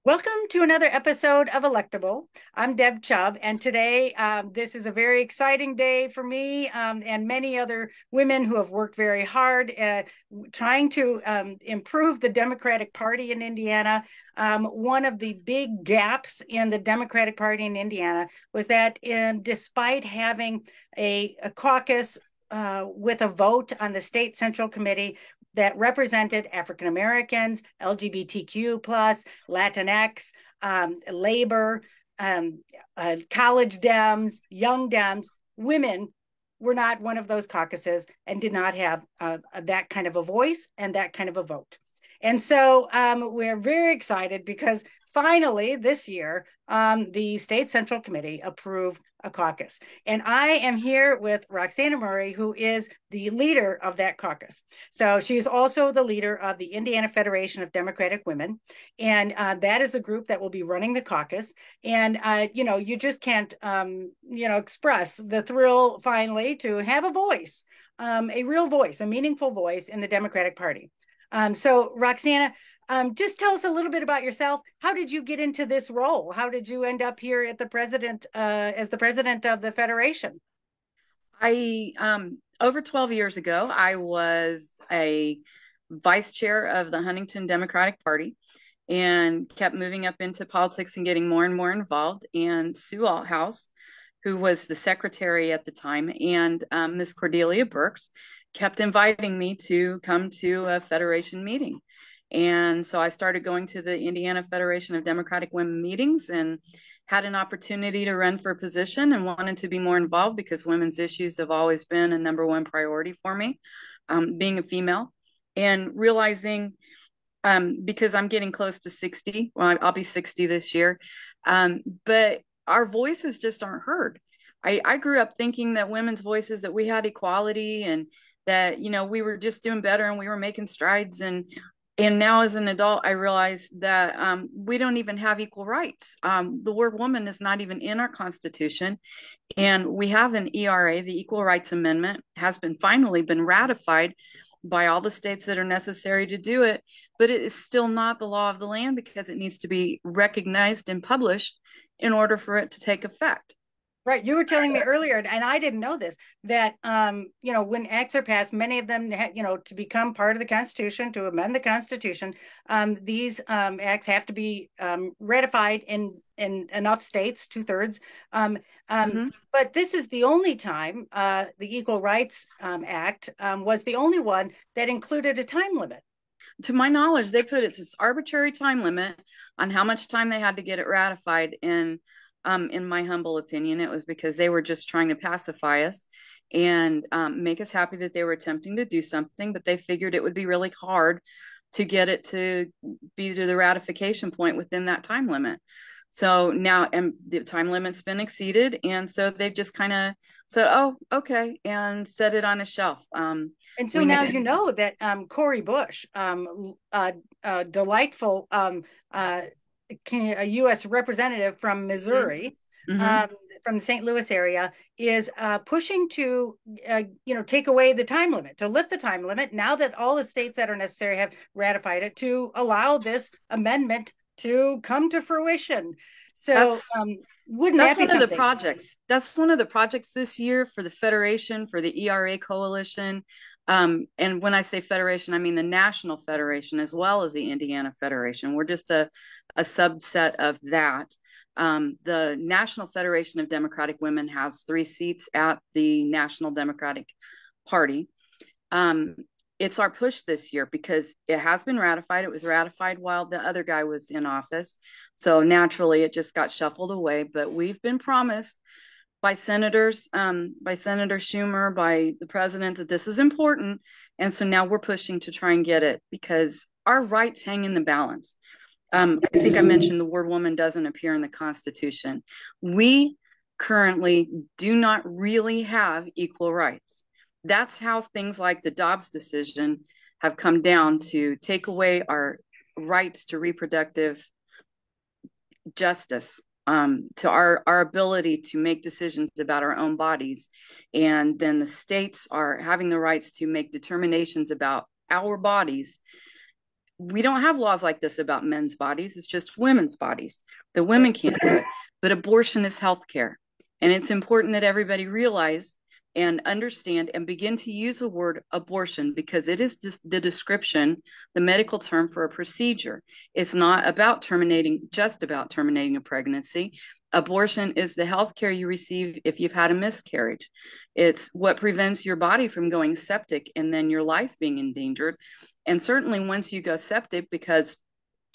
Welcome to another episode of Electable. I'm Deb Chubb, and today this is a very exciting day for me and many other women who have worked very hard trying to improve the Democratic Party in Indiana. One of the big gaps in the Democratic Party in Indiana was that despite having a caucus with a vote on the state central committee that represented African Americans, LGBTQ plus, Latinx, labor, college Dems, young Dems, women were not one of those caucuses and did not have that kind of a voice and that kind of a vote. And so we're very excited because finally this year, the State Central Committee approved a caucus. And I am here with Roxana Murray, who is the leader of that caucus. So she is also the leader of the Indiana Federation of Democratic Women. And that is a group that will be running the caucus. And, you just can't, express the thrill finally to have a voice, a real voice, a meaningful voice in the Democratic Party. So Roxana, just tell us a little bit about yourself. How did you get into this role? How did you end up here at the president as the president of the federation? I over 12 years ago, I was a vice chair of the Huntington Democratic Party and kept moving up into politics and getting more and more involved. And Sue Althouse, who was the secretary at the time, and Miss Cordelia Burks kept inviting me to come to a federation meeting. And so I started going to the Indiana Federation of Democratic Women meetings and had an opportunity to run for a position and wanted to be more involved because women's issues have always been a number one priority for me, being a female, and realizing because I'm getting close to 60, well, I'll be 60 this year, but our voices just aren't heard. I grew up thinking that women's voices, that we had equality and that, we were just doing better and we were making strides. And now as an adult, I realize that we don't even have equal rights. The word woman is not even in our Constitution. And we have an ERA, the Equal Rights Amendment, has been finally been ratified by all the states that are necessary to do it, but it is still not the law of the land because it needs to be recognized and published in order for it to take effect. Right. You were telling me earlier, and I didn't know this, that when acts are passed, many of them, to become part of the Constitution, to amend the Constitution, these acts have to be ratified in enough states, two-thirds. Mhm. But this is the only time the Equal Rights Act was the only one that included a time limit. To my knowledge, they put this arbitrary time limit on how much time they had to get it ratified. And in my humble opinion, it was because they were just trying to pacify us and make us happy that they were attempting to do something, but they figured it would be really hard to get it to be to the ratification point within that time limit. So now, and the time limit's been exceeded, and so they've just kind of said, "Oh, okay," and set it on a shelf. And so We now know. you know that Cori Bush, delightful a U.S. representative from Missouri, Mm-hmm. um, from the St. Louis area, is pushing to, take away the time limit, to lift the time limit. Now that all the states that are necessary have ratified it, to allow this amendment to come to fruition. So, That's wouldn't That's that be one of the something? projects. That's one of the projects this year for the Federation, for the ERA Coalition. And when I say Federation, I mean the National Federation as well as the Indiana Federation. We're just a subset of that. The National Federation of Democratic Women has 3 seats at the National Democratic Party. Um, it's our push this year because it has been ratified. It was ratified while the other guy was in office. So naturally, it just got shuffled away. But we've been promised by senators, by Senator Schumer, by the president, that this is important. And so now we're pushing to try and get it because our rights hang in the balance. I think I mentioned the word woman doesn't appear in the Constitution. We currently do not really have equal rights. That's how things like the Dobbs decision have come down to take away our rights to reproductive justice, to our ability to make decisions about our own bodies. And then the states are having the rights to make determinations about our bodies we don't have laws like this about men's bodies. It's just women's bodies. The women can't do it. But abortion is healthcare. And it's important that everybody realize and understand and begin to use the word abortion, because it is just the description, the medical term for a procedure. It's not about just about terminating a pregnancy. Abortion is the health care you receive if you've had a miscarriage. It's what prevents your body from going septic and then your life being endangered. And certainly once you go septic, because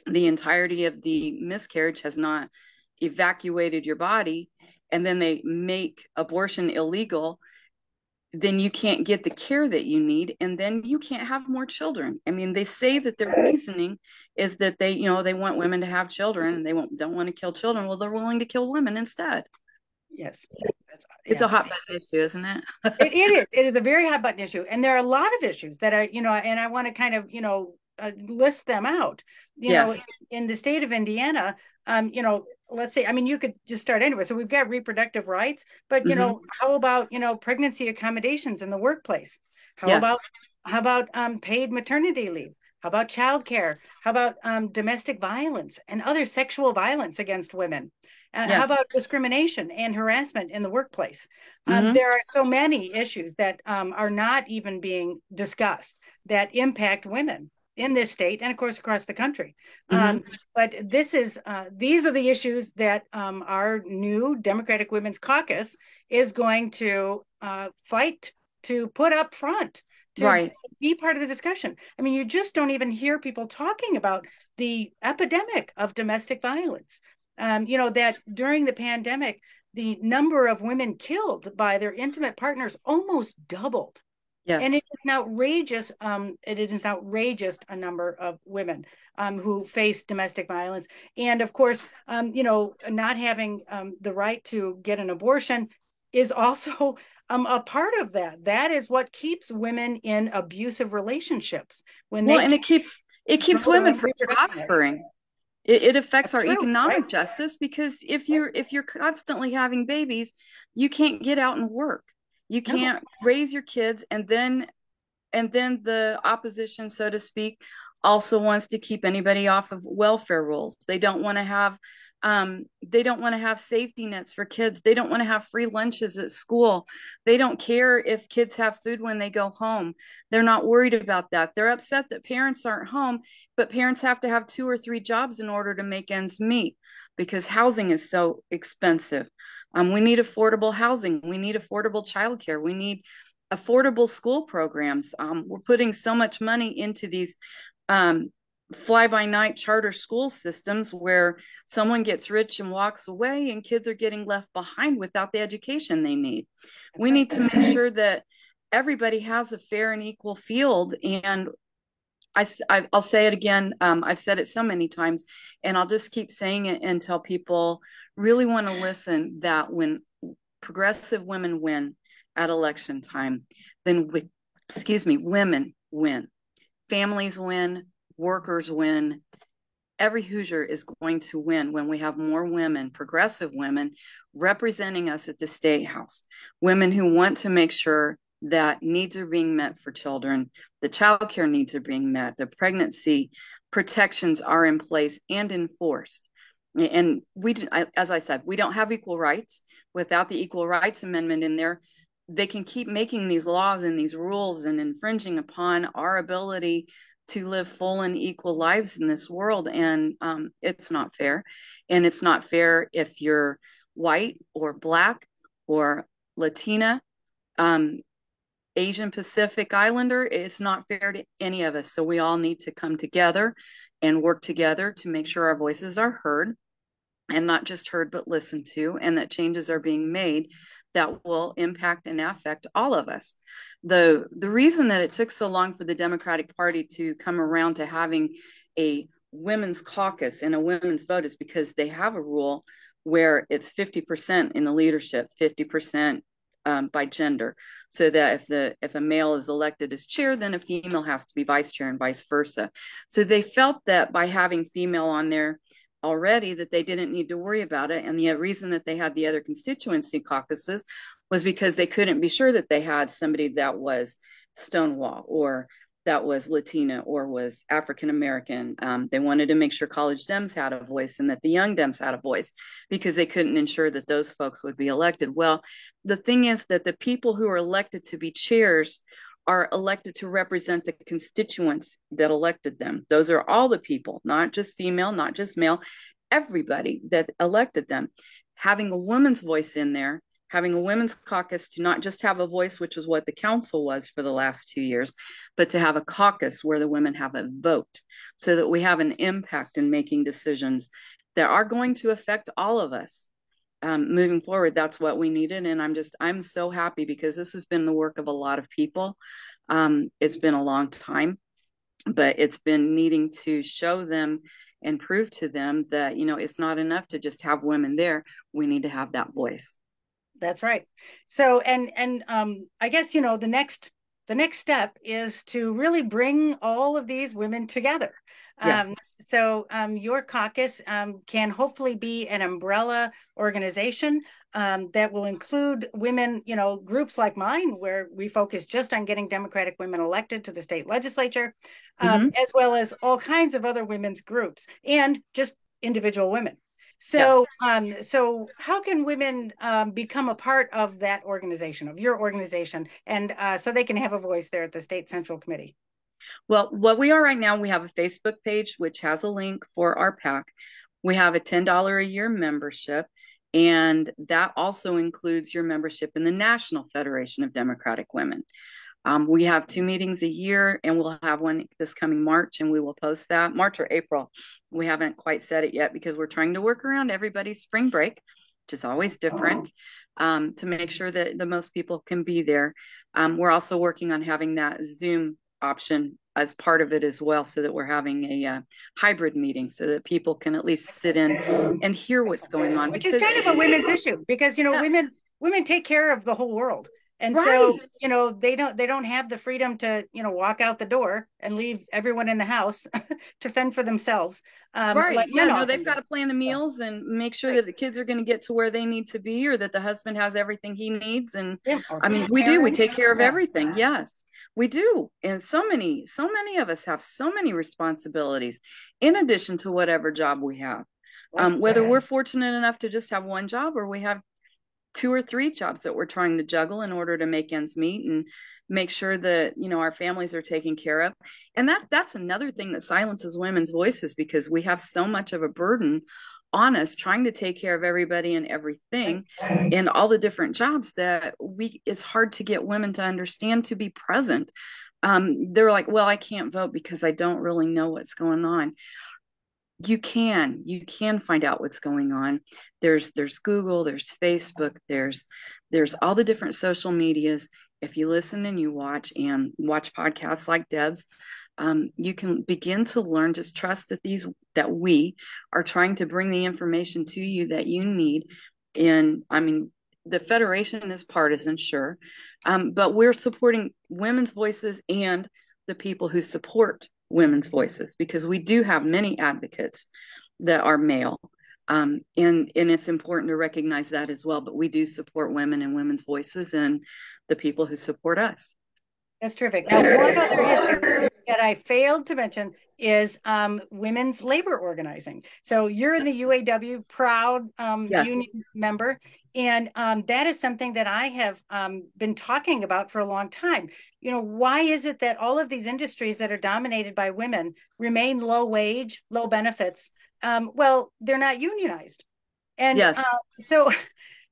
the entirety of the miscarriage has not evacuated your body, and then they make abortion illegal, then you can't get the care that you need, and then you can't have more children. I mean, they say that their reasoning is that they want women to have children, and don't want to kill children. Well, they're willing to kill women instead. Yes. It's a hot button issue, isn't it? It is. It is a very hot button issue. And there are a lot of issues that are, and I want to kind of, list them out. Yes. In the state of Indiana, let's say, I mean, you could just start anywhere. So we've got reproductive rights, but, how about, pregnancy accommodations in the workplace? How about paid maternity leave? How about childcare? How about domestic violence and other sexual violence against women? How about discrimination and harassment in the workplace? There are so many issues that are not even being discussed that impact women in this state and, of course, across the country. But these are the issues that our new Democratic Women's Caucus is going to fight to put up front, to be part of the discussion. I mean, you just don't even hear people talking about the epidemic of domestic violence. That during the pandemic, the number of women killed by their intimate partners almost doubled. Yes. And it is an outrageous a number of women who face domestic violence. And of course, not having the right to get an abortion is also a part of that. That is what keeps women in abusive relationships. And it keeps women from prospering. It affects our economic justice, because if you're constantly having babies, you can't get out and work. You can't raise your kids, and then the opposition, so to speak, also wants to keep anybody off of welfare rolls. They don't want to have safety nets for kids. They don't want to have free lunches at school. They don't care if kids have food when they go home. They're not worried about that. They're upset that parents aren't home, but parents have to have 2 or 3 jobs in order to make ends meet, because housing is so expensive. We need affordable housing. We need affordable childcare. We need affordable school programs. We're putting so much money into these fly-by-night charter school systems where someone gets rich and walks away, and kids are getting left behind without the education they need. We need to make sure that everybody has a fair and equal field. And I'll say it again. I've said it so many times, and I'll just keep saying it until people really want to listen, that when progressive women win at election time, then women win, families win, workers win. Every Hoosier is going to win when we have more women, progressive women, representing us at the State House. Women who want to make sure that needs are being met for children, the child care needs are being met, the pregnancy protections are in place and enforced. And as I said, we don't have equal rights. Without the Equal Rights Amendment in there, they can keep making these laws and these rules and infringing upon our ability to live full and equal lives in this world. And it's not fair. And it's not fair if you're white or Black or Latina, Asian Pacific Islander. It's not fair to any of us. So we all need to come together and work together to make sure our voices are heard, and not just heard, but listened to, and that changes are being made that will impact and affect all of us. The reason that it took so long for the Democratic Party to come around to having a women's caucus and a women's vote is because they have a rule where it's 50% in the leadership, 50% by gender, so that if a male is elected as chair, then a female has to be vice chair and vice versa. So they felt that by having female on there already, that they didn't need to worry about it. And the reason that they had the other constituency caucuses was because they couldn't be sure that they had somebody that was Stonewall or that was Latina or was African American. They wanted to make sure college Dems had a voice and that the young Dems had a voice because they couldn't ensure that those folks would be elected. Well, the thing is that the people who are elected to be chairs are elected to represent the constituents that elected them. Those are all the people, not just female, not just male, everybody that elected them. Having a woman's voice in there, having a women's caucus to not just have a voice, which is what the council was for the last 2 years, but to have a caucus where the women have a vote so that we have an impact in making decisions that are going to affect all of us. Moving forward, that's what we needed. And I'm so happy because this has been the work of a lot of people. It's been a long time, but it's been needing to show them and prove to them that, it's not enough to just have women there. We need to have that voice. That's right. So, I guess, the next step is to really bring all of these women together. Yes. Your caucus can hopefully be an umbrella organization that will include women, groups like mine, where we focus just on getting Democratic women elected to the state legislature, as well as all kinds of other women's groups and just individual women. So, Yes. So how can women become a part of that organization, of your organization, and so they can have a voice there at the State Central Committee? Well, what we are right now, we have a Facebook page which has a link for our PAC. We have a $10 a year membership, and that also includes your membership in the National Federation of Democratic Women. We have 2 meetings a year, and we'll have one this coming March, and we will post that March or April. We haven't quite said it yet because we're trying to work around everybody's spring break, which is always different, to make sure that the most people can be there. We're also working on having that Zoom option as part of it as well, so that we're having a hybrid meeting so that people can at least sit in and hear what's going on. Which is kind of a women's issue because, women take care of the whole world. And right. So, they don't have the freedom to, walk out the door and leave everyone in the house to fend for themselves. Right. Like Yeah. No, they've got to plan the meals and make sure that the kids are going to get to where they need to be, or that the husband has everything he needs. And I mean, we do. We take care of everything. Yes, we do. And so many of us have so many responsibilities in addition to whatever job we have. Whether we're fortunate enough to just have one job or we have 2 or 3 jobs that we're trying to juggle in order to make ends meet and make sure that our families are taken care of. And that's another thing that silences women's voices, because we have so much of a burden on us trying to take care of everybody and everything and all the different jobs that it's hard to get women to understand, to be present. They're like, well, I can't vote because I don't really know what's going on. You can find out what's going on. There's Google, there's Facebook, there's all the different social medias. If you listen and you watch podcasts like Deb's, you can begin to learn. Just trust that we are trying to bring the information to you that you need. And I mean, the Federation is partisan, sure, but we're supporting women's voices and the people who support women's voices, because we do have many advocates that are male. And it's important to recognize that as well. But we do support women and women's voices and the people who support us. That's terrific. Now, one other issue that I failed to mention is women's labor organizing. So you're in the UAW, proud Yes. union member. And that is something that I have been talking about for a long time. Why is it that all of these industries that are dominated by women remain low wage, low benefits? Well, they're not unionized. And yes.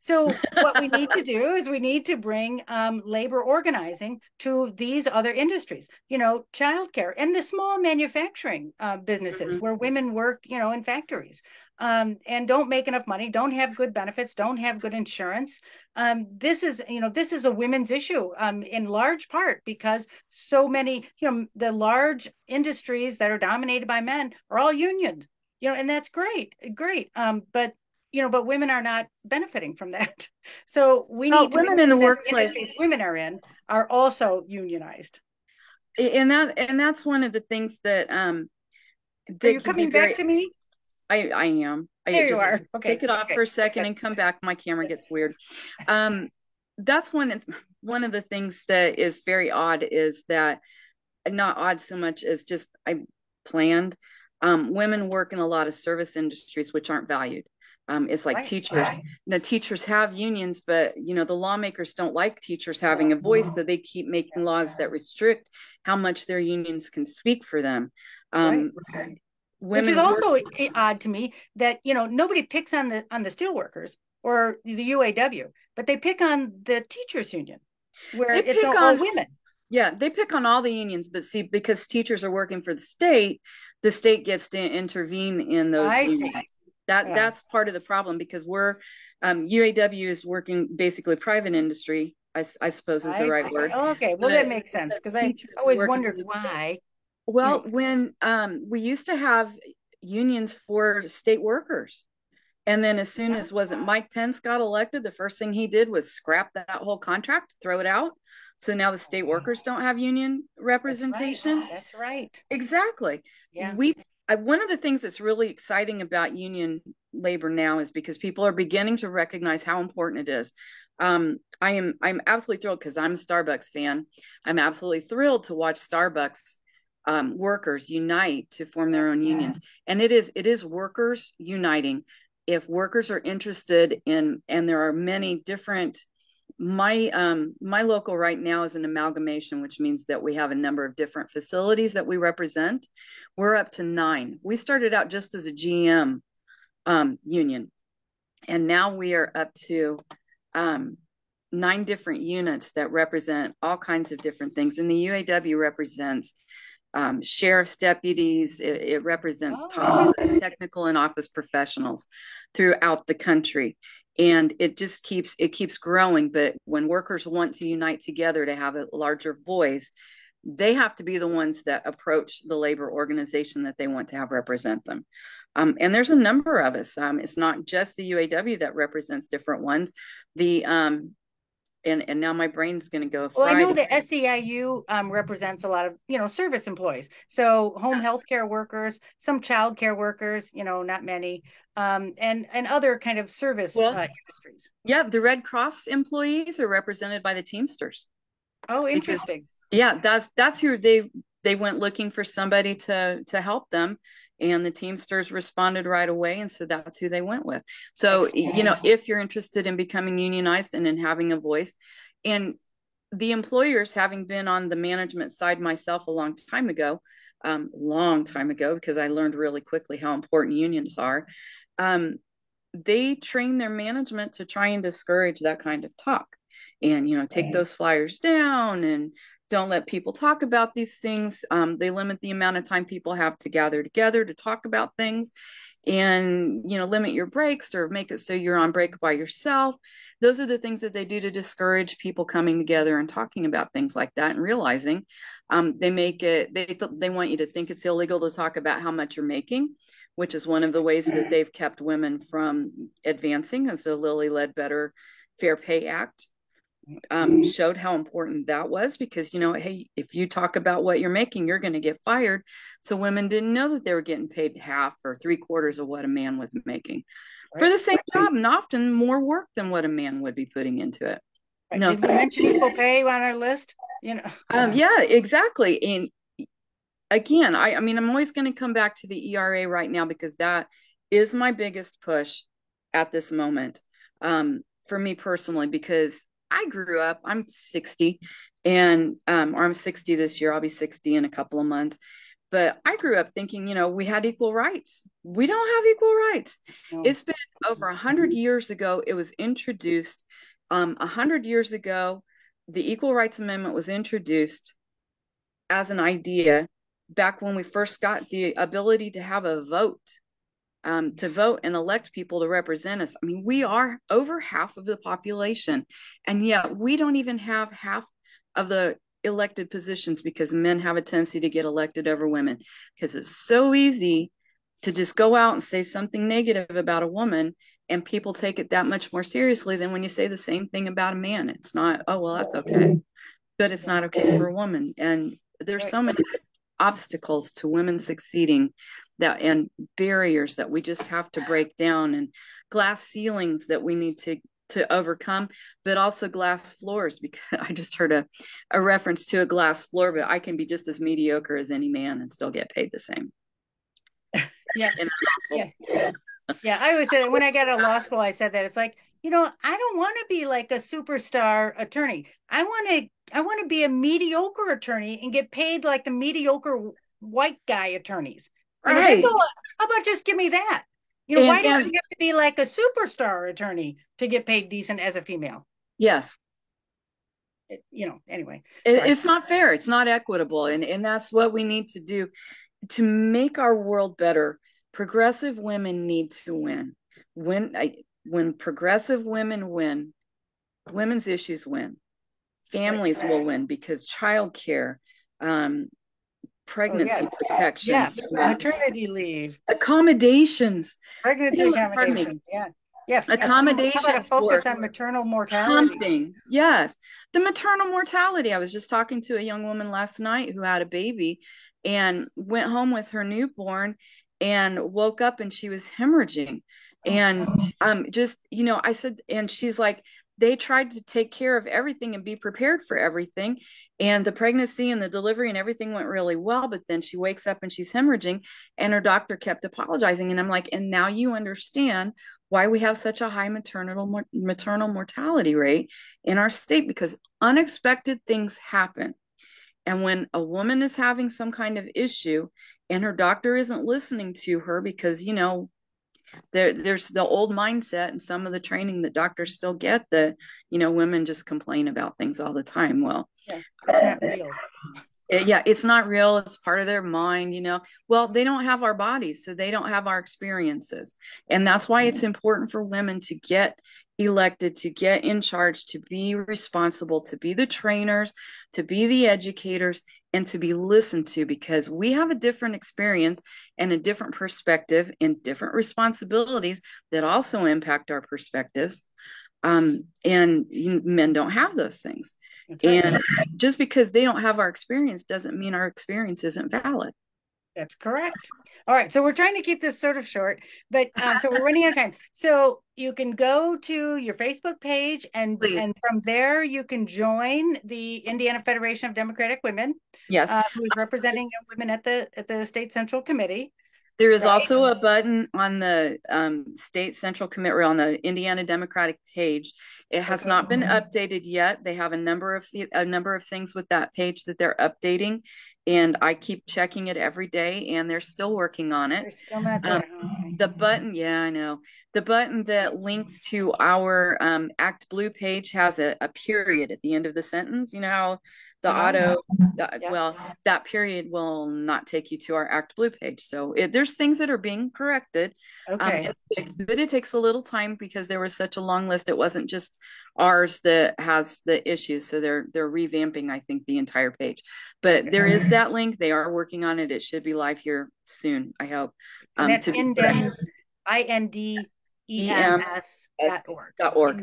So what we need to do is we need to bring labor organizing to these other industries, childcare and the small manufacturing businesses where women work, in factories and don't make enough money, don't have good benefits, don't have good insurance. This is a women's issue in large part because so many, the large industries that are dominated by men are all unioned, and that's great. But women are not benefiting from that. So we need to women in the workplace. Women are in are also unionized. And that's one of the things that are you coming back to me? I am. There you are. Okay. Take it off for a second and come back. My camera gets weird. That's one of the things that is very odd is that not odd so much as just I planned. Women work in a lot of service industries which aren't valued. It's like Right. teachers. The teachers have unions, but the lawmakers don't like teachers having a voice, so they keep making laws that restrict how much their unions can speak for them. Right. Um, Which is women work. also odd to me that, nobody picks on the steel workers or the UAW, but they pick on the teachers union where They it's pick all on women. Yeah, they pick on all the unions, but see, because teachers are working for the state gets to intervene in those I see. unions. Yeah. That's part of the problem because we're UAW is working basically private industry, I suppose is the I right see. word. Okay. Well, that But makes sense because I teachers are always working for wondered the state. why, you Well, know, when we used to have unions for state workers. And then as soon as wasn't Mike Pence got elected, the first thing he did was scrap that whole contract, throw it out. So now the state workers don't have union that's right. representation. That's right. Exactly. Yeah. One of the things that's really exciting about union labor now is because people are beginning to recognize how important it is. I'm absolutely thrilled because I'm a Starbucks fan. I'm absolutely thrilled to watch Starbucks workers unite to form their own unions, and it is workers uniting. If workers are interested in, and there are many different my local right now is an amalgamation, which means that we have a number of different facilities that we represent. We're up to 9. We started out just as a GM union, and now we are up to um, 9 different units that represent all kinds of different things. And the UAW represents sheriff's deputies. It represents Oh, top technical and office professionals throughout the country, and it keeps growing. But when workers want to unite together to have a larger voice, they have to be the ones that approach the labor organization that they want to have represent them. And there's a number of us. It's not just the UAW that represents different ones. The and now my brain's going to go well, I know fried. the SEIU represents a lot of, service employees. So home Yes. health care workers, some child care workers, not many, and other kind of service Well, industries. yeah, the Red Cross employees are represented by the Teamsters Oh, because interesting. yeah, that's who they went looking for somebody to help them, and the Teamsters responded right away, and so that's who they went with. So, Excellent. if you're interested in becoming unionized and in having a voice, and the employers, having been on the management side myself a long time ago, because I learned really quickly how important unions are. Um, they train their management to try and discourage that kind of talk, and take those flyers down, and don't let people talk about these things. They limit the amount of time people have to gather together to talk about things, and limit your breaks or make it so you're on break by yourself. Those are the things that they do to discourage people coming together and talking about things like that, and realizing they want you to think it's illegal to talk about how much you're making, which is one of the ways that they've kept women from advancing. And so Lilly Ledbetter Fair Pay Act showed how important that was, because hey, if you talk about what you're making, you're going to get fired. So women didn't know that they were getting paid half or 3/4 of what a man was making for Right. the same job, and often more work than what a man would be putting into it. Right. No Did we thanks. mention equal pay on our list? Yeah, exactly. And again, I mean, I'm always going to come back to the ERA right now, because that is my biggest push at this moment, for me personally, because I grew up, I'm 60, and or I'm 60 this year, I'll be 60 in a couple of months. But I grew up thinking, we had equal rights. We don't have equal rights. No. It's been over 100 years ago. It was introduced 100 years ago. The Equal Rights Amendment was introduced as an idea back when we first got the ability to have a vote, to vote and elect people to represent us. I mean, we are over half of the population, and yet we don't even have half of the elected positions, because men have a tendency to get elected over women, because it's so easy to just go out and say something negative about a woman, and people take it that much more seriously than when you say the same thing about a man. It's not, oh, well, that's okay, but it's not okay for a woman. And there's Right. so many obstacles to women succeeding, that and barriers that we just have to break down, and glass ceilings that we need to overcome, but also glass floors, because I just heard a reference to a glass floor, but I can be just as mediocre as any man and still get paid the same. Yeah. Yeah. Yeah. I always say when I got out of law school, I said that it's like, I don't want to be like a superstar attorney. I want to be a mediocre attorney and get paid like the mediocre white guy attorneys. That's Right. all. How about just give me that? Why do I have And to be like a superstar attorney to get paid decent as a female? yes, Anyway, sorry. it's not fair. It's not equitable. And that's what we need to do to make our world better. Progressive women need to win. When progressive women win, women's issues win. Families will win because childcare, um, pregnancy protections, maternity leave, accommodations, pregnancy accommodations. Yeah. Yes. accommodations. How about a focus on maternal mortality? Pumping. Yes. The maternal mortality. I was just talking to a young woman last night who had a baby and went home with her newborn and woke up and she was hemorrhaging. And I said, and she's like, they tried to take care of everything and be prepared for everything. And the pregnancy and the delivery and everything went really well. But then she wakes up and she's hemorrhaging, and her doctor kept apologizing. And I'm like, and now you understand why we have such a high maternal mortality rate in our state, because unexpected things happen. And when a woman is having some kind of issue and her doctor isn't listening to her, because there's the old mindset and some of the training that doctors still get, that women just complain about things all the time. Well, yeah, it's not real. Yeah, it's not real. It's part of their mind. Well, they don't have our bodies, so they don't have our experiences. And that's why it's important for women to get elected, to get in charge, to be responsible, to be the trainers, to be the educators, and to be listened to, because we have a different experience and a different perspective and different responsibilities that also impact our perspectives. And men don't have those things. Right. And just because they don't have our experience doesn't mean our experience isn't valid. That's correct. All right, so we're trying to keep this sort of short, but so we're running out of time. So you can go to your Facebook page, and from there you can join the Indiana Federation of Democratic Women. Yes, who is representing women at the State Central Committee. There is also a button on the State Central Committee, or on the Indiana Democratic page. It has not been updated yet. They have a number of things with that page that they're updating, and I keep checking it every day, and they're still working on it. They're still not there. The button, yeah, I know. The button that links to our Act Blue page has a period at the end of the sentence. You know how well, that period will not take you to our Act Blue page. So there's things that are being corrected. Okay. But it takes a little time because there was such a long list. It wasn't just ours that has the issues. So they're revamping, I think, the entire page. But there is that link. They are working on it. It should be live here soon, I hope. And that's INDEMS, INDEMS.org.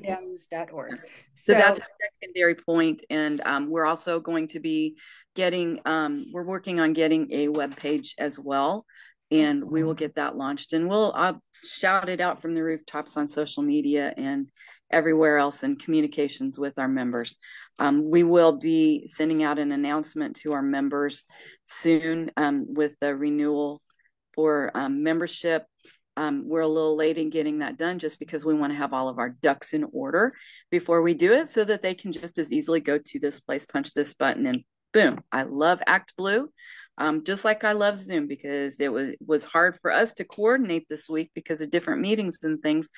INDEMS.org. So that's a secondary point. And we're also going to be we're working on getting a web page as well. And we will get that launched, and I'll shout it out from the rooftops on social media and everywhere else in communications with our members. We will be sending out an announcement to our members soon with the renewal for membership. We're a little late in getting that done just because we want to have all of our ducks in order before we do it, so that they can just as easily go to this place, punch this button, and boom. I love Act Blue. Just like I love Zoom, because it was hard for us to coordinate this week because of different meetings and things.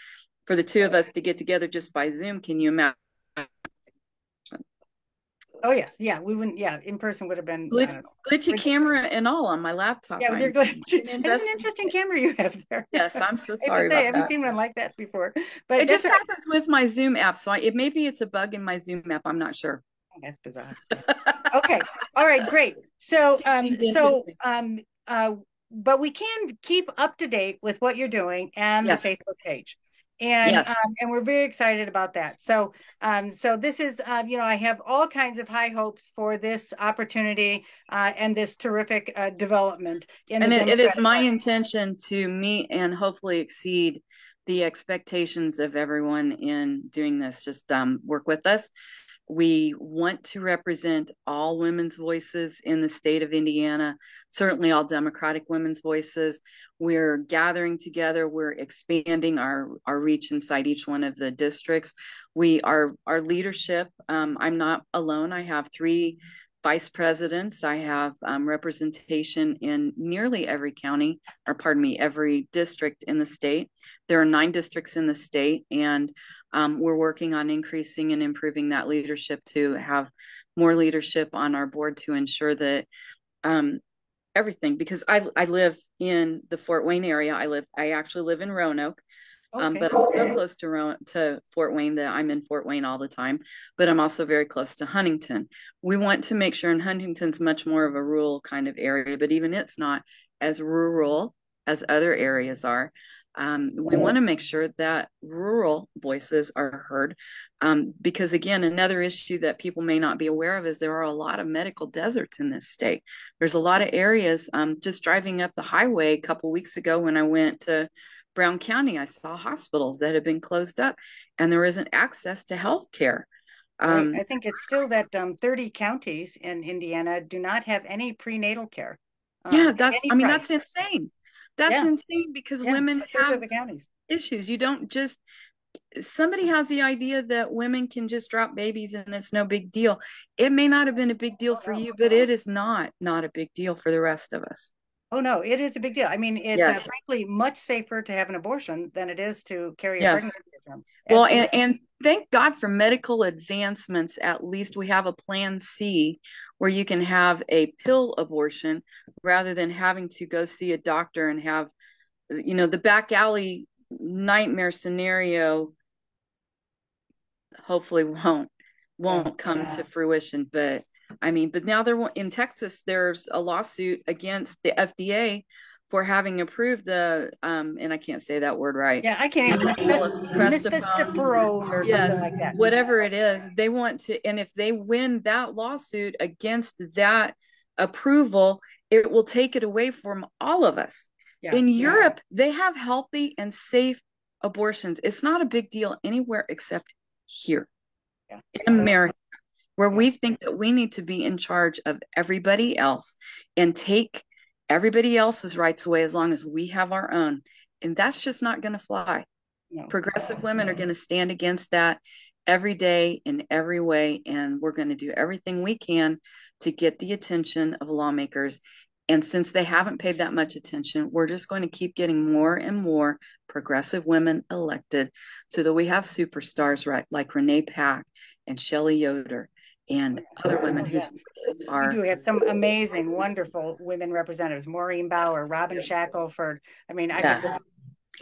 For the two of us to get together just by Zoom, can you imagine? Oh yes, yeah, we wouldn't. Yeah, in person would have been glitchy camera and all on my laptop. Yeah, they're glitchy. It's an interesting camera you have there. Yes, I'm so sorry. I haven't seen one like that before. But it just happens with my Zoom app, so maybe it's a bug in my Zoom app. I'm not sure. That's bizarre. Okay. All right. Great. So, but we can keep up to date with what you're doing and the Facebook page, and and we're very excited about that. So, so this is, I have all kinds of high hopes for this opportunity and this terrific development. And it is my intention to meet and hopefully exceed the expectations of everyone in doing this. Just work with us. We want to represent all women's voices in the state of Indiana, certainly all Democratic women's voices. We're gathering together, we're expanding our reach inside each one of the districts. Our leadership, I'm not alone. I have three vice presidents. I have representation in nearly every county, or pardon me, every district in the state. There are 9 districts in the state, and we're working on increasing and improving that leadership to have more leadership on our board to ensure that everything, because I live in the Fort Wayne area. I actually live in Roanoke. Okay. But I'm so close to Fort Wayne that I'm in Fort Wayne all the time, but I'm also very close to Huntington. We want to make sure, and Huntington's much more of a rural kind of area, but even it's not as rural as other areas are. We want to make sure that rural voices are heard, because again, another issue that people may not be aware of is there are a lot of medical deserts in this state. There's a lot of areas, just driving up the highway a couple weeks ago when I went to Brown County, I saw hospitals that had been closed up and there isn't access to health care. Right. I think it's still that 30 counties in Indiana do not have any prenatal care Yeah, at any that's price. insane. That's Yeah, insane because yeah, women a third of have the counties. issues. You don't just, somebody has the idea that women can just drop babies and it's no big deal. It may not have been a big deal Oh for no. you, but it is not a big deal for the rest of us. Oh no, it is a big deal. I mean, it's Yes, frankly much safer to have an abortion than it is to carry a yes. pregnancy to term. Well, Absolutely. and thank God for medical advancements. At least we have a plan C where you can have a pill abortion rather than having to go see a doctor and have, the back alley nightmare scenario hopefully won't Yeah. won't come to fruition. But I mean, but now in Texas, there's a lawsuit against the FDA for having approved the and I can't say that word right. Yeah, I can't even Milestoprostol. mistasterone or something Yes, like that. whatever it is, they want to, and if they win that lawsuit against that approval, it will take it away from all of us. Yeah. In Europe, they have healthy and safe abortions. It's not a big deal anywhere except here Yeah. in America, where Yeah. we think that we need to be in charge of everybody else and take everybody else's rights away as long as we have our own. And that's just not going to fly. No. Progressive women are going to stand against that every day in every way. And we're going to do everything we can to get the attention of lawmakers. And since they haven't paid that much attention, we're just going to keep getting more and more progressive women elected so that we have superstars right, like Renee Pack and Shelley Yoder and other women Oh, yeah. whose voices We are. do have some amazing, wonderful women representatives. Maureen Bauer, Robin Shackelford. I mean, I could Yes, go.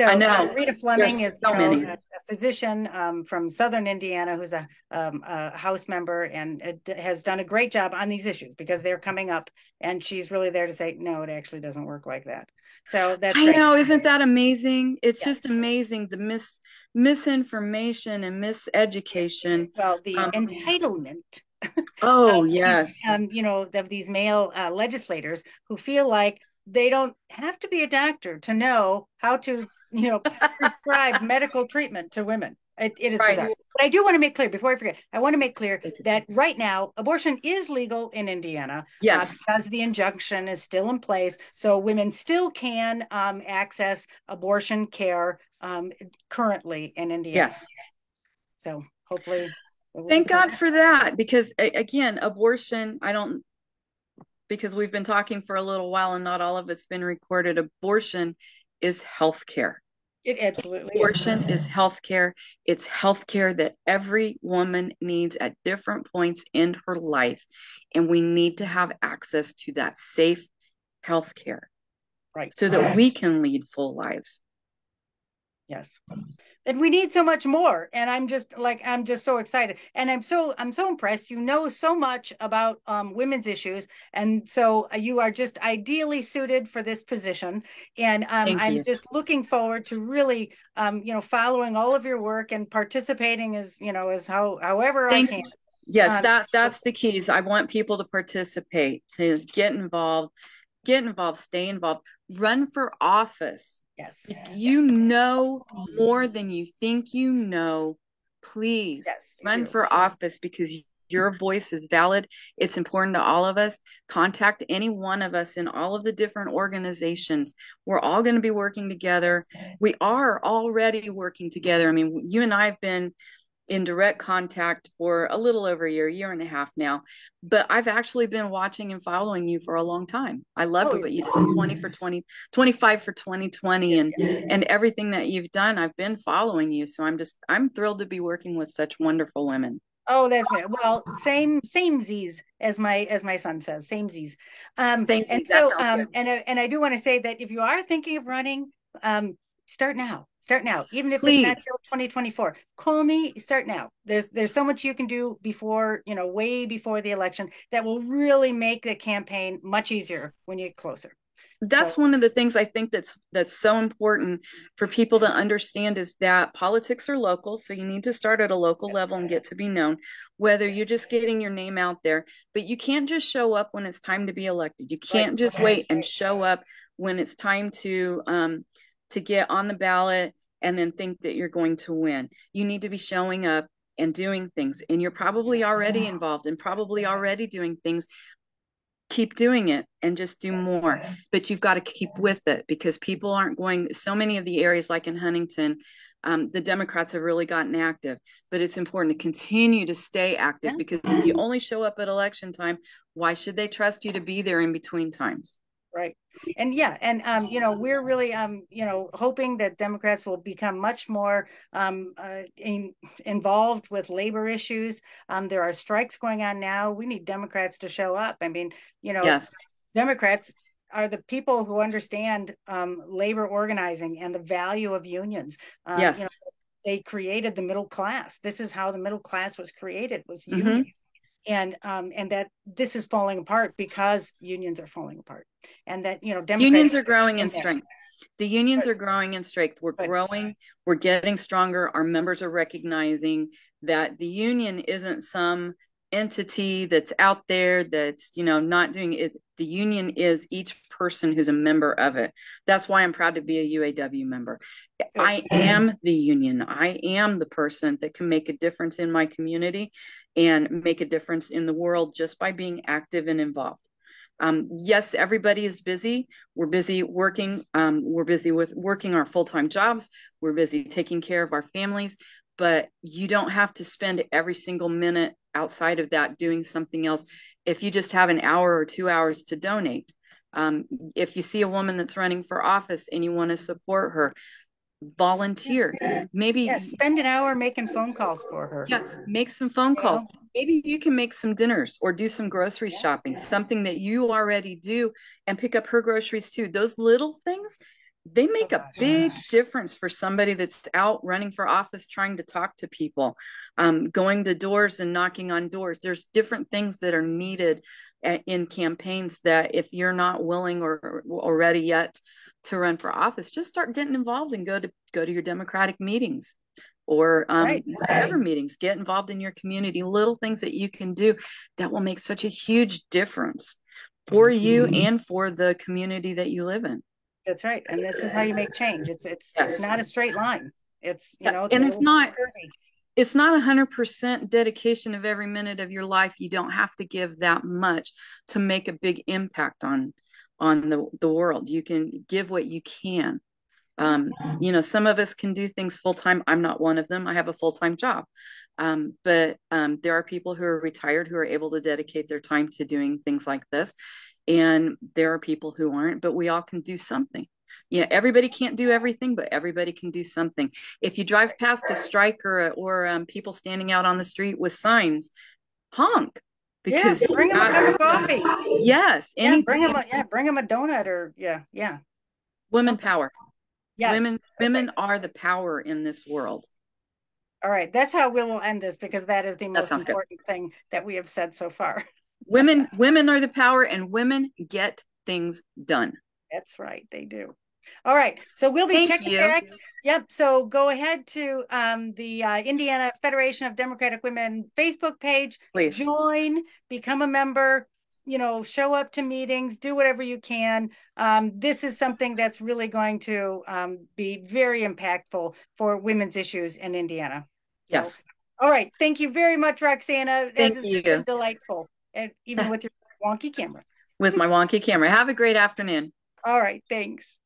I So know. Rita Fleming There's is, so many. a physician from Southern Indiana who's a House member and has done a great job on these issues because they're coming up, and she's really there to say, no, it actually doesn't work like that. So that's I great. know, isn't that amazing? It's Yes. just amazing the misinformation and miseducation. Well, the Um, entitlement oh these, yes, of these male legislators who feel like they don't have to be a doctor to know how to, prescribe medical treatment to women. It is right. bizarre. But I do want to make clear, before I forget, I want to make clear that right now, abortion is legal in Indiana Yes, because the injunction is still in place. So women still can access abortion care currently in Indiana. yes. So hopefully it will Thank become. God for that because again, abortion, I don't, because we've been talking for a little while and not all of it's been recorded. Abortion is health care. It absolutely is. Abortion is healthcare. It's healthcare that every woman needs at different points in her life. And we need to have access to that safe healthcare Right. so that we can lead full lives. Yes. And we need so much more. And I'm just so excited. And I'm so impressed. You know so much about women's issues. And so you are just ideally suited for this position. And Thank I'm you. just looking forward to really following all of your work and participating however I Thank can. you. Yes, Um, that's the keys. I want people to participate, to get involved, stay involved. run for office. Yes. If you Yes. know more than you think you know, please Yes, you run do. for office because your voice is valid. It's important to all of us. Contact any one of us in all of the different organizations. We're all going to be working together. We are already working together. I mean, you and I have been in direct contact for a little over a year and a half now. But I've actually been watching and following you for a long time. I loved Oh, what you did in 20 for 20, 25 for 2020 and everything that you've done. I've been following you. So I'm thrilled to be working with such wonderful women. oh, that's right. Well, same Z's as my son says, same Z's. Thank And you. That so sounds good. and I do want to say that if you are thinking of running, start now. Start now. Even if it's not Please. till 2024. Call me, start now. There's so much you can do before, way before the election that will really make the campaign much easier when you get closer. That's So one of the things I think that's so important for people to understand is that politics are local, so you need to start at a local yes, level and get to be known, whether yes, you're just getting your name out there, but you can't just show up when it's time to be elected. You right. can't just wait and show up when it's time to get on the ballot and then think that you're going to win. You need to be showing up and doing things, and you're probably already involved and probably already doing things. Keep doing it and just do more, but you've got to keep with it because people aren't going. So many of the areas like in Huntington, the Democrats have really gotten active, but it's important to continue to stay active Yeah. because if you only show up at election time, why should they trust you to be there in between times? Right. And yeah, and we're really hoping that Democrats will become much more involved with labor issues. There are strikes going on now. We need Democrats to show up. I mean, Yes. Democrats are the people who understand labor organizing and the value of unions. Yes. They created the middle class. This is how the middle class was created, was union. Mm-hmm. And that this is falling apart because unions are falling apart, and that Democrats Unions are growing in in there. strength. The unions But are growing in strength. We're but growing, we're getting stronger. Our members are recognizing that the union isn't some entity that's out there that's, not doing it. The union is each person who's a member of it. That's why I'm proud to be a UAW member. good. I am the union. I am the person that can make a difference in my community and make a difference in the world just by being active and involved. Yes, everybody is busy. We're busy working. We're busy with working our full-time jobs. We're busy taking care of our families, but you don't have to spend every single minute outside of that doing something else. If you just have an hour or 2 hours to donate, um, if you see a woman that's running for office and you want to support her, Yeah, volunteer. yeah. Maybe, Spend an hour making phone calls for her. yeah, make some phone You calls. know. Maybe you can make some dinners or do some grocery Yes. shopping, something that you already do, and pick up her groceries too. Those little things, they Oh make a gosh. big difference for somebody that's out running for office, trying to talk to people, going to doors and knocking on doors. There's different things that are needed in campaigns that if you're not willing or ready yet to run for office, just start getting involved and go to your Democratic meetings or Right. whatever meetings. Get involved in your community. Little things that you can do that will make such a huge difference for you and for the community that you live in. That's right. And this is how you make change. It's Yes. not a straight line. It's Yeah. it's a And little curvy. it's not 100% dedication of every minute of your life. You don't have to give that much to make a big impact on the world. You can give what you can. Um, some of us can do things full time. I'm not one of them. I have a full time job. But there are people who are retired who are able to dedicate their time to doing things like this. And there are people who aren't, but we all can do something. Yeah, everybody can't do everything, but everybody can do something. If you drive past a strike or people standing out on the street with signs, honk Yeah, because bring them a cup of coffee. yes, Yeah, anything. bring them a donut or yeah, Women something. power. Yes, that's right. Women are the power in this world. All right, that's how we will end this because that is the That most sounds good. important thing that we have said so far. Women are the power and women get things done. That's right, they do. All right, so we'll be Thank checking you. back. Yep, so go ahead to the Indiana Federation of Democratic Women Facebook page, Please. join, become a member, show up to meetings, do whatever you can. This is something that's really going to be very impactful for women's issues in Indiana. So, Yes. all right. Thank you very much, Roxana. This Thank has just been you. delightful, and even with your wonky camera. With my wonky camera. Have a great afternoon. All right. Thanks.